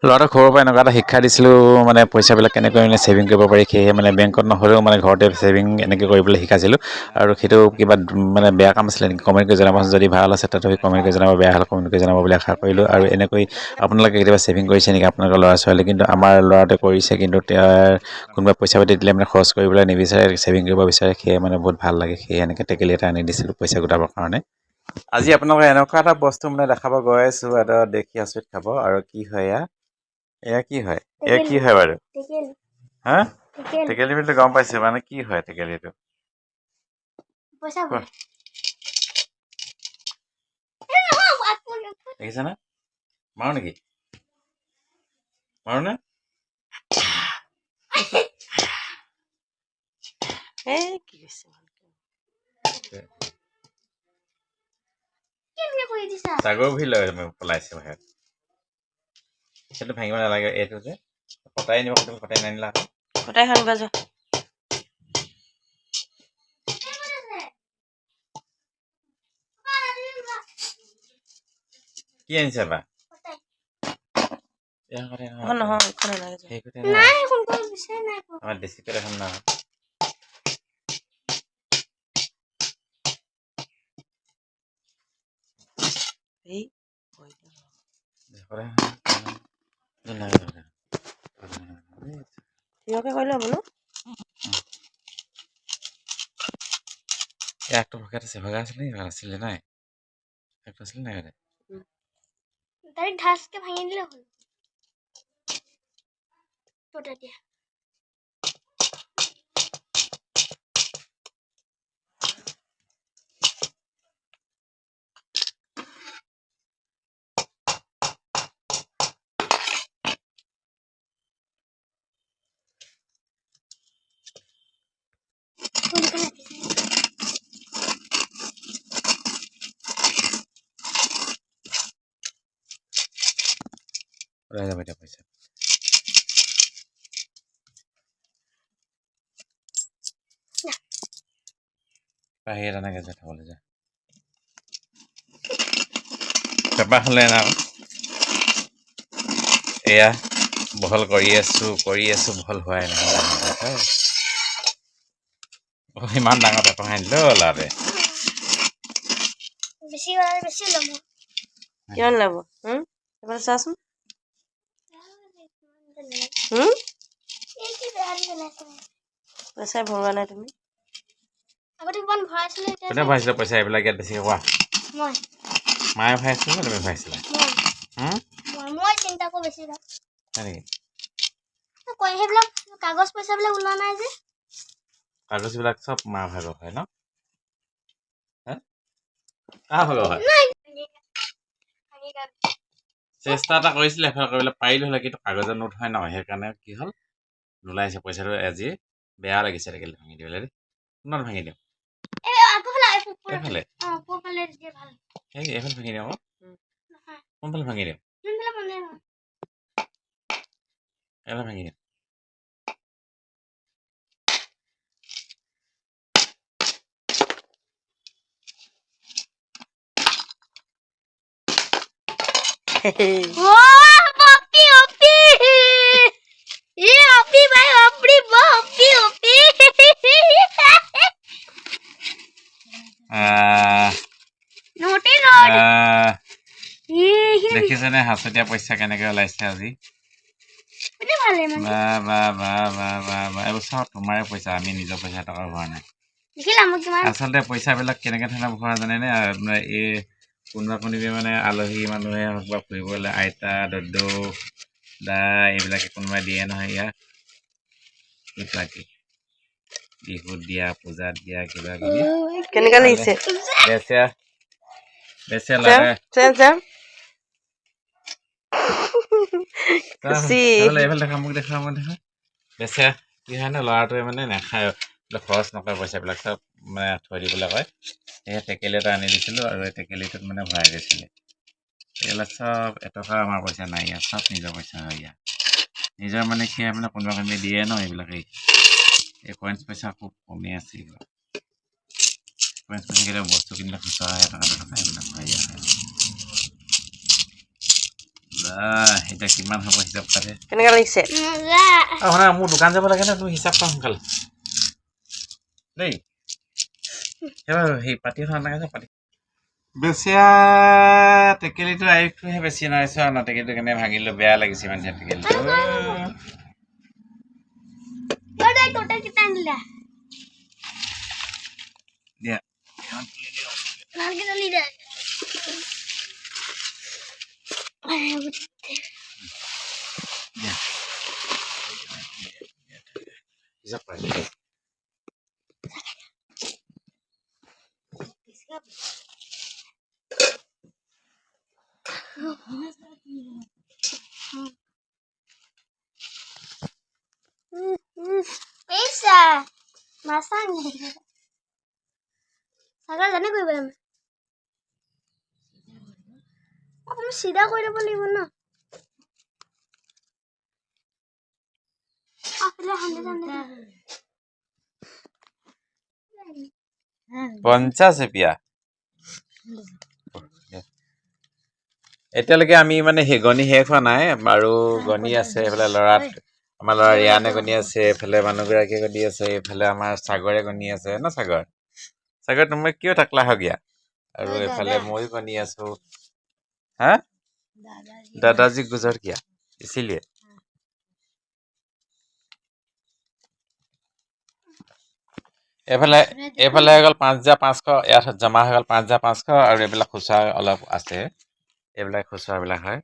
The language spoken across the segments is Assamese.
ল'ৰাটোক সৰুৰ পৰা এনেকুৱা এটা শিক্ষা দিছিলোঁ মানে পইচাবিলাক কেনেকৈ মানে ছেভিং কৰিব পাৰি সেয়েহে মানে বেংকত নহ'লেও মানে ঘৰতে ছেভিং এনেকৈ কৰিবলৈ শিকাইছিলোঁ আৰু সেইটো কিবা মানে বেয়া কাম আছিলে নেকি কমেণ্ট কৰি জনাবচোন যদি ভাল আছে তাতো কমেণ্ট কৰি জনাব বেয়া হ'লে কমেণ্ট কৰি জনাব বুলি আশা কৰিলোঁ আৰু এনেকৈ আপোনালোকে কেতিয়াবা ছেভিং কৰিছে নেকি আপোনালোকৰ ল'ৰা ছোৱালী কিন্তু আমাৰ ল'ৰাটোৱে কৰিছে কিন্তু তেওঁৰ কোনোবাই পইচা পাতি দিলে মানে খৰচ কৰিবলৈ নিবিচাৰে ছেভিং কৰিব বিচাৰে সেয়ে মানে বহুত ভাল লাগে সেয়ে এনেকৈ টেকেলি এটা আনি দিছিলোঁ পইচা গোটাবৰ কাৰণে আজি আপোনালোকে এনেকুৱা এটা বস্তু মানে দেখাব গৈ আছোঁ এটা দেখি আচৰিত খাব আৰু কি হয় এয়া কি হয় এয়া কি হয় বাৰু হা টেকেলি বুলি গম পাইছো মানে কি হয় টেকেলিটো দেখিছানে মাৰো নেকি মাৰো নে জাগৰ ভি লৈ পলাইছে বাহিৰত সেইটো ভাঙিব নালাগে এইটো যে কটাই নিব কটাই নানিলা কটাই খানিবা যা কি আনিছে বা আমাৰ দেশী পেট এখন নহয় একটো ভগাত আছে ভগা আছিলে আছিলে নাই একটো আছিলে নাই তাই ঢাসকে ভাঙিয়ে দিলে হলো ওটা দিয়া ওলাই যাব এতিয়া পইচা বাহিৰত এনেকে যে থবলৈ যায় পেপা হ'লে না এয়া বহল কৰি আছো বহল হোৱাই নহয় ইমান ডাঙৰ পেপা আনিলো ল'ৰাটোৱে বেছি ল'ব কিমান ল'ব এবাৰ চাচোন পইচা ভৰোৱা নাই তুমি আগতে কিমান ভৰাইছিলে এতিয়া কোনে ভৰাইছিলে পইচা এইবিলাক ইয়াত বেছিকে কোৱা মই মায়ে ভৰাইছিলে নে তুমি ভৰাইছিলা মই চিন্তা কৰো বেছি ভাগ হয় নেকি কয় সেইবিলাক কাগজ পইচাবিলাক ওলোৱা নাই যে কাগজবিলাক চব মা ভাগৰ হয় ন কাৰ ভাগৰ হয় চেষ্টা এটা কৰিছিলে এফালে কৰিবলৈ পাৰিলো হ'লে কিন্তু কাগজৰ নোট হয় নহয় সেইকাৰণে কি হ'ল নোলাইছে পইচাটো আজি বেয়া লাগিছে টেকেলি ভাঙি দিবলৈ দেই কোনত ভাঙি দিওঁ এইফালে এইফালে ভাঙি দিওঁ কোনফালে ভাঙি দিওঁ এইফালে ভাঙি দিওঁ দেখিছেনে হাঁচতীয়া পইচা কেনেকে ওলাইছে আজি এইবোৰ চব তোমাৰে পইচা আমি নিজৰ পইচা টকা ভৰা নাই আচলতে পইচাবিলাক কেনেকে ধৰণে ভৰা জানেনে এই কোনোবা কোনোবি মানে আলহী মানুহে হওক বা ফুৰিবলৈ আইতা দদৌ দা এইবিলাকে কোনোবাই দিয়ে নহয় ইয়াক এইবিলাকে বিহুত দিয়া পূজাত দিয়া কিবা কিবি কেনেকা লাগিছে বেচে লাগে এইফালে দেখা মোক দেখা বেচে কি হয় ন ল'ৰাটোৱে মানে নাখায় খৰচ নকৰে পইচাবিলাক চব মানে থৈ দিবলৈ কয় সেয়ে টেকেলি এটা আনি দিছিলোঁ আৰু এই টেকেলিটোত মানে ভৰাই দিছিলে এইবিলাক চব এটকা আমাৰ পইচা নাই ইয়াত চব নিজৰ পইচা হয় ইয়াত নিজৰ মানে কি হয় মানে কোনোবা কোনোবাই দিয়ে ন এইবিলাকেই এই কইনছ পইচা খুব কমি আছে কইনছ পইচা কেতিয়াবা বস্তু কিনিলে খুচৰা এটকা দুটকা এইবিলাক হয় ইয়াত এতিয়া কিমান হ'ব হিচাপ পাতে কেনেকুৱা লাগিছে শুনা মোৰ দোকান যাব লাগে না তুমি হিচাপ কৰা সোনকালে দেই সেইবাৰ সেই পাতি এখন নাগাইছে পাতি বেছিয়া টেকেলিটো আইফটোহে বেছি নাইছে আৰু টেকেলিটো কেনে ভাঙিলো বেয়া লাগিছে ইমান টেকেলিটো टोटल कितना मिला দিয়া लाल के तो लीडर দিয়া হিচাপ কৰা पैसा मासांग सागर जाने कोई बोला मैं अब मैं सीधा कोई ना बोली बोलना आपले हंडे हंडे 50 रुपয়া এতিয়ালৈকে আমি মানে গণি শেষ হোৱা নাই আৰু গণি আছে এইফালে ল'ৰাত আমাৰ ল'ৰা ৰিয়ানে গণি আছে এইফালে মানুহগৰাকীয়ে গণি আছে এইফালে আমাৰ সাগৰে গণি আছে ন সাগৰ সাগৰ তুমি কিয় টাকলা হৈ গিয়া আৰু এইফালে ময়ো গণি আছো হা দাদাজি গুজৰ কিয়া ইছিলিয়ে এইফালে এইফালে হৈ গ'ল 5,500 ইয়াত জমা হৈ গ'ল 5,500 আৰু এইবিলাক খুচৰা অলপ আছে এইবিলাক খুচৰাবিলাক হয়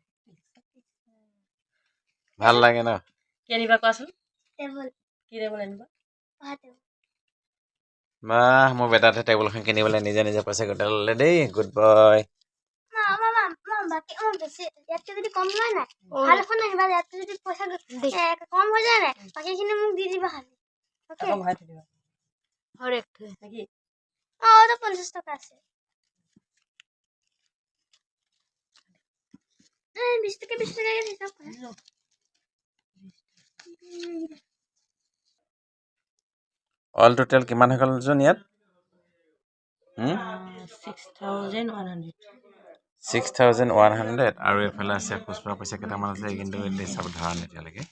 ভাল লাগে ন কি আনিবা কোৱাচোন टेबल কি টেবুল আনিবা बात মা মোৰ বেটাতে টেবুলখন কিনিবলৈ নিজে নিজে পইচা গোটাই ল'লে দেই গুড বয় मामा मामा बाकी बेसी यात যদি কম হয় না ভাল ফোন আহিবা ইয়াত যদি পইচা কম হৈ যায় না বাকিখিনি মোক দি দিবা খালি ওকে আকৌ ভৰাই থৈ দিবা और एक थे নেকি तो 50 টাকা আছে 20 টাকা হিসাব করে অল টোটেল কিমান হৈ গ'ল যোন ইয়াত 6,100 আৰু এইফালে আছে খুচৰা পইচা কেইটামান আছে কিন্তু হিচাপ ধৰা নাই এতিয়ালৈকে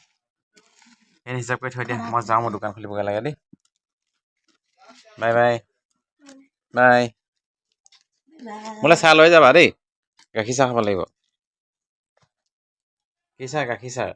এই হিচাপ কৰি থৈ দিয়া মই যাওঁ মোৰ দোকান খুলিবগৈ লাগে দেই বাই বাই বাই মোলৈ চাহ লৈ যাবা দেই গাখীৰ চাহ খাব লাগিব কি চাহ গাখীৰ চাহ